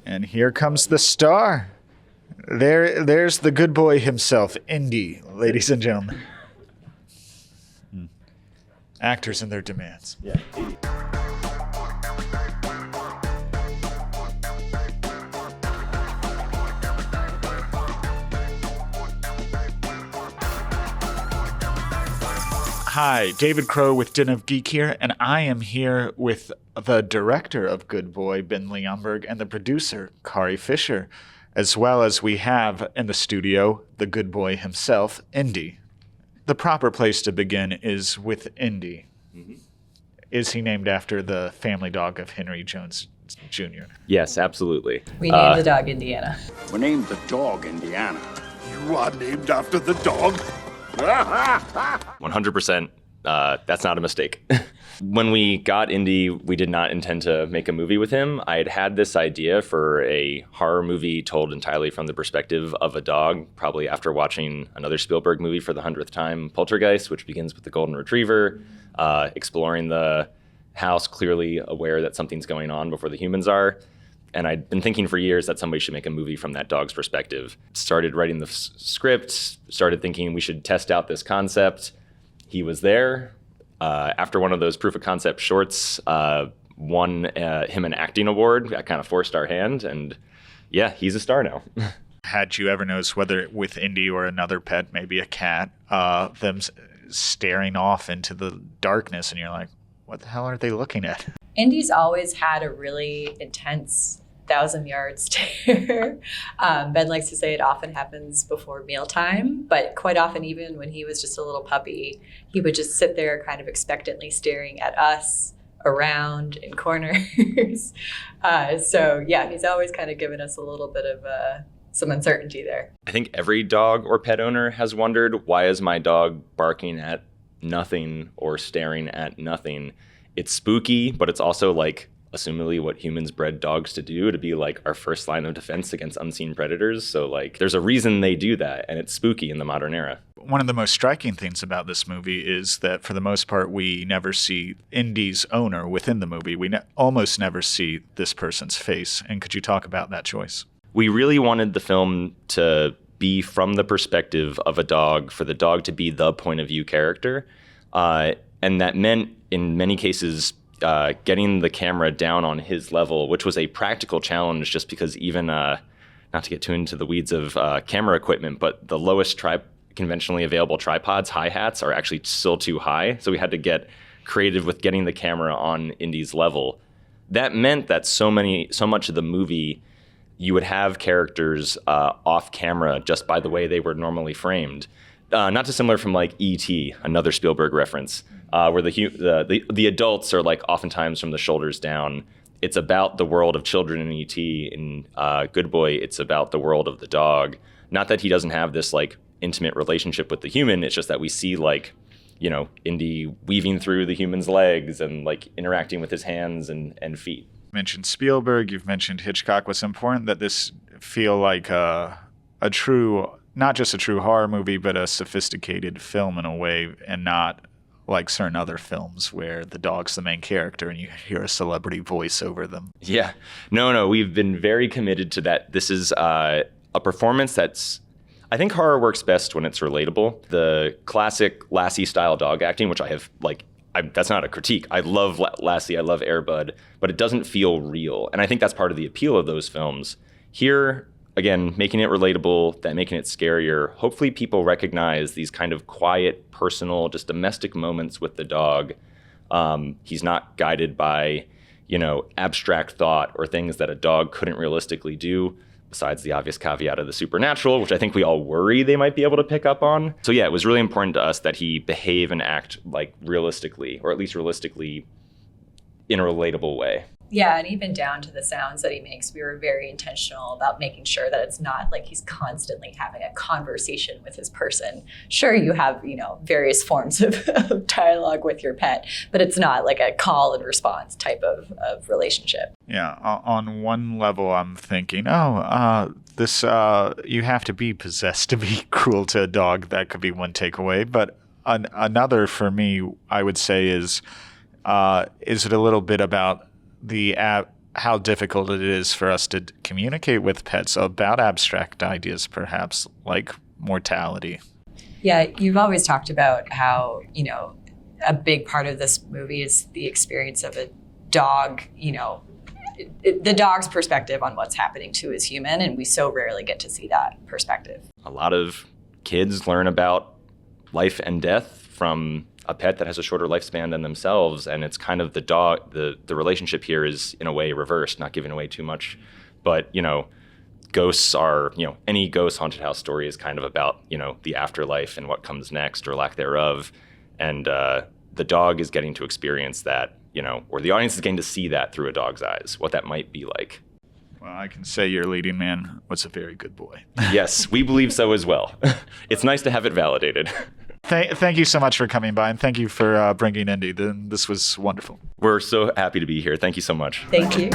And here comes the star. There's the good boy himself, Indy, ladies and gentlemen. Actors and their demands. Yeah. Hi, David Crow with Den of Geek here, and I am here with the director of Good Boy, Ben Leonberg, and the producer, Kari Fischer, as well as we have in the studio the good boy himself, Indy. The proper place to begin is with Indy. Mm-hmm. Is he named after the family dog of Henry Jones Jr.? Yes, absolutely. We named the dog Indiana. We named the dog Indiana. You are named after the dog? 100%. That's not a mistake. When we got Indy, we did not intend to make a movie with him. I had this idea for a horror movie told entirely from the perspective of a dog, probably after watching another Spielberg movie for the 100th time, Poltergeist, which begins with the golden retriever, exploring the house, clearly aware that something's going on before the humans are. And I'd been thinking for years that somebody should make a movie from that dog's perspective. Started writing the script, started thinking we should test out this concept. He was there. After one of those proof of concept shorts, won him an acting award. That kind of forced our hand. And yeah, he's a star now. Had you ever noticed, whether with Indy or another pet, maybe a cat, them staring off into the darkness and you're like, what the hell are they looking at? Indy's always had a really intense 1,000-yard stare. Ben likes to say it often happens before mealtime, but quite often, even when he was just a little puppy, he would just sit there kind of expectantly staring at us, around, in corners. So yeah, he's always kind of given us a little bit of some uncertainty there. I think every dog or pet owner has wondered, why is my dog barking at nothing or staring at nothing? It's spooky, but it's also like assumably what humans bred dogs to do, to be like our first line of defense against unseen predators. So like there's a reason they do that, and it's spooky in the modern era. One of the most striking things about this movie is that for the most part, we never see Indy's owner within the movie. We almost never see this person's face. And could you talk about that choice? We really wanted the film to be from the perspective of a dog, for the dog to be the point of view character. And that meant, in many cases, getting the camera down on his level, which was a practical challenge just because even, not to get too into the weeds of camera equipment, but the lowest conventionally available tripods, hi-hats, are actually still too high. So we had to get creative with getting the camera on Indy's level. That meant that so much of the movie, you would have characters off camera just by the way they were normally framed. Not dissimilar from like E.T., another Spielberg reference, where the adults are like oftentimes from the shoulders down. It's about the world of children in E.T. In Good Boy, it's about the world of the dog. Not that he doesn't have this like intimate relationship with the human. It's just that we see like, you know, Indy weaving through the human's legs and like interacting with his hands and feet. You mentioned Spielberg. You've mentioned Hitchcock. Was important that this feel like a true, not just a true horror movie, but a sophisticated film in a way, and not like certain other films where the dog's the main character and you hear a celebrity voice over them. Yeah. No, we've been very committed to that. This is a performance that's, I think horror works best when it's relatable. The classic Lassie-style dog acting, which I have, like, that's not a critique. I love Lassie, I love Air Bud, but it doesn't feel real. And I think that's part of the appeal of those films. Here, again, making it relatable, that making it scarier. Hopefully people recognize these kind of quiet, personal, just domestic moments with the dog. He's not guided by, you know, abstract thought or things that a dog couldn't realistically do, besides the obvious caveat of the supernatural, which I think we all worry they might be able to pick up on. So yeah, it was really important to us that he behave and act like realistically, or at least realistically in a relatable way. Yeah, and even down to the sounds that he makes, we were very intentional about making sure that it's not like he's constantly having a conversation with his person. Sure, you have, you know, various forms of dialogue with your pet, but it's not like a call and response type of relationship. Yeah, on one level, I'm thinking, this you have to be possessed to be cruel to a dog. That could be one takeaway. But another for me, I would say, is it a little bit about the how difficult it is for us to communicate with pets about abstract ideas, perhaps like mortality. Yeah, you've always talked about how, a big part of this movie is the experience of a dog, the dog's perspective on what's happening to his human, and we so rarely get to see that perspective. A lot of kids learn about life and death from a pet that has a shorter lifespan than themselves, and it's kind of the dog. The relationship here is in a way reversed, not giving away too much, but ghosts are, any ghost haunted house story is kind of about the afterlife and what comes next or lack thereof, and the dog is getting to experience that, or the audience is getting to see that through a dog's eyes, what that might be like. Well, I can say your leading man was a very good boy. Yes, we believe so as well. It's nice to have it validated. Thank you so much for coming by, and thank you for bringing Indy. This was wonderful. We're so happy to be here. Thank you so much. Thank you.